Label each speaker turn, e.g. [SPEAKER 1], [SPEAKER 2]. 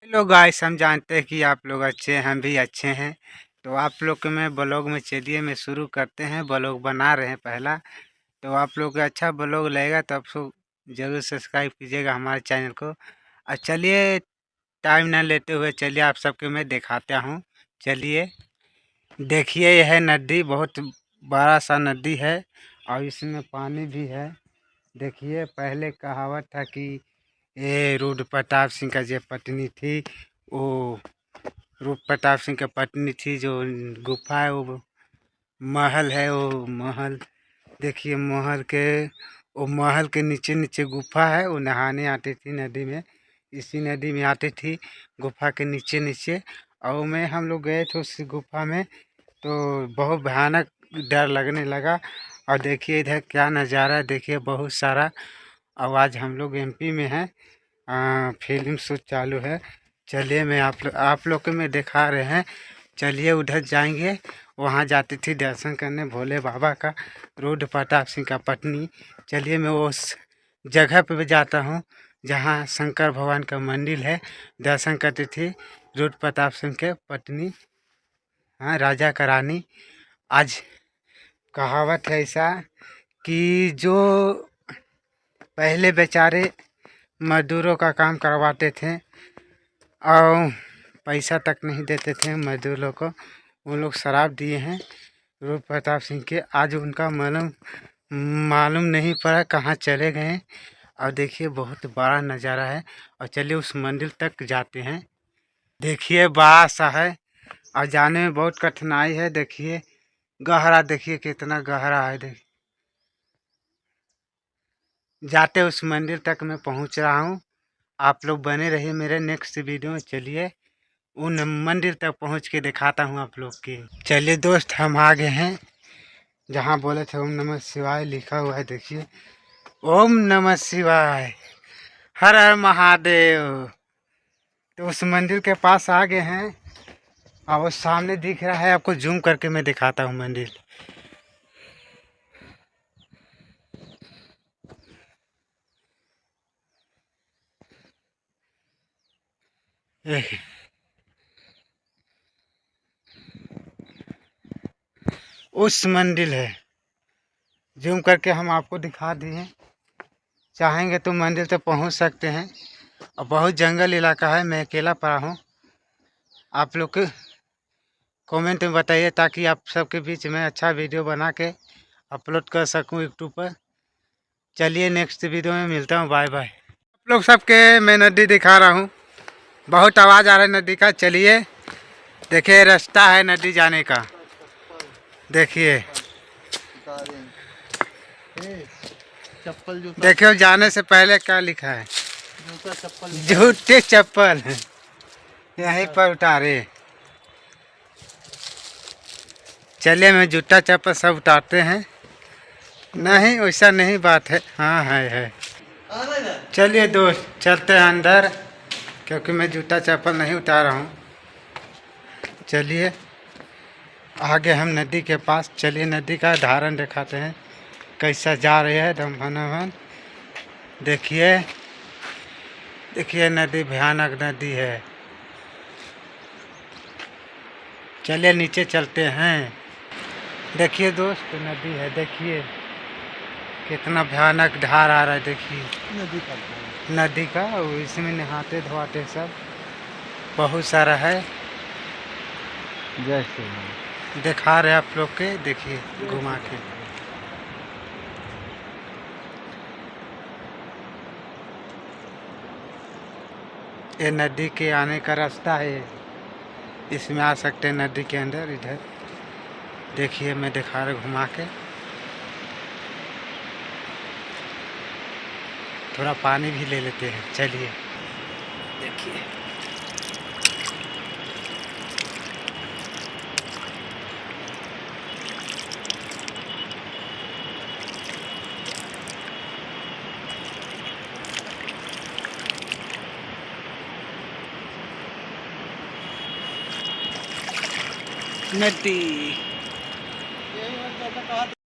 [SPEAKER 1] Hello guys, हम जानते हैं कि आप लोग अच्छे हैं, हम भी अच्छे हैं। तो आप लोग के मैं ब्लॉग में चलिए मैं शुरू करते हैं। ब्लॉग बना रहे हैं पहला। तो आप लोग का अच्छा ब्लॉग लगेगा तो आप सब ज़रूर सब्सक्राइब कीजिएगा हमारे चैनल को। और चलिए टाइम ना लेते हुए चलिए आप सबके मैं दिखाता हूँ। चलिए देखिए, यह नदी बहुत बड़ा सा नदी है और इसमें पानी भी है। देखिए, पहले कहावत था कि ये रूप प्रताप सिंह का जो पत्नी थी, वो रूप प्रताप सिंह की पत्नी थी। जो गुफा है वो महल है। वो महल देखिए, महल के नीचे नीचे गुफा है। वो नहाने आती थी नदी में, इसी नदी में आती थी गुफा के नीचे नीचे। और में हम लोग गए थे उस गुफा में, तो बहुत भयानक डर लगने लगा। और देखिए इधर क्या नज़ारा है, देखिए बहुत सारा। आवाज़ हम लोग एमपी में हैं, फिल्म शूट चालू है। चलिए मैं आप लोग को मैं दिखा रहे हैं। चलिए उधर जाएंगे, वहाँ जाती थी दर्शन करने भोले बाबा का, रूप प्रताप सिंह का पत्नी। चलिए मैं उस जगह पे भी जाता हूँ जहाँ शंकर भगवान का मंदिर है। दर्शन करती थी रूप प्रताप सिंह के पत्नी, हाँ, राजा का रानी। आज कहावत है ऐसा कि जो पहले बेचारे मजदूरों का काम करवाते थे और पैसा तक नहीं देते थे मजदूरों को, वो लोग शराब दिए हैं रूप प्रताप सिंह के। आज उनका मालूम नहीं पड़ा कहाँ चले गए। और देखिए बहुत बड़ा नज़ारा है। और चलिए उस मंदिर तक जाते हैं। देखिए बड़ा सा है और जाने में बहुत कठिनाई है। देखिए गहरा, देखिए कितना गहरा है। देखिए जाते उस मंदिर तक मैं पहुंच रहा हूं। आप लोग बने रहिए मेरे नेक्स्ट वीडियो में। चलिए उन मंदिर तक पहुंच के दिखाता हूं आप लोग की। चलिए दोस्त, हम आ गए हैं जहां बोले थे ओम नमः शिवाय लिखा हुआ है। देखिए ओम नमः शिवाय, हर हर महादेव। तो उस मंदिर के पास आ गए हैं और वो सामने दिख रहा है, आपको जूम करके मैं दिखाता हूँ मंदिर। उस मंदिर है, जूम करके हम आपको दिखा दिए। चाहेंगे तो मंदिर तक पहुंच सकते हैं। और बहुत जंगल इलाका है, मैं अकेला पड़ा हूँ। आप लोग के कमेंट में बताइए ताकि आप सबके बीच में अच्छा वीडियो बना के अपलोड कर सकूँ यूट्यूब पर। चलिए नेक्स्ट वीडियो में मिलता हूँ, बाय बाय। आप लोग सबके मैं नदी दिखा रहा हूँ। बहुत आवाज़ आ रहा है नदी का। चलिए देखिए रास्ता है नदी जाने का। देखिए
[SPEAKER 2] चप्पल जूता,
[SPEAKER 1] देखिए जाने से पहले क्या लिखा है,
[SPEAKER 2] जूता चप्पल
[SPEAKER 1] जूते चप्पल यहीं पर उतारे। चलिए मैं जूता चप्पल सब उतारते हैं। नहीं वैसा नहीं बात है, हाँ है। चलिए दोस्त चलते हैं अंदर, क्योंकि मैं जूता चप्पल नहीं उतारा हूँ। चलिए आगे हम नदी के पास। चलिए नदी का धारण दिखाते हैं कैसा जा रही है दमन। देखिए देखिए नदी भयानक नदी है। चलिए नीचे चलते हैं। देखिए दोस्त नदी है, देखिए कितना भयानक धार आ रहा है। देखिए नदी का इसमें नहाते धोआते सब बहुत सारा है। जैसे दिखा रहे आप लोग के, देखिए घुमा के। ये नदी के आने का रास्ता है, इसमें आ सकते हैं नदी के अंदर। इधर देखिए मैं दिखा रहा घुमा के। थोड़ा पानी भी ले लेते हैं। चलिए देखिए नदी।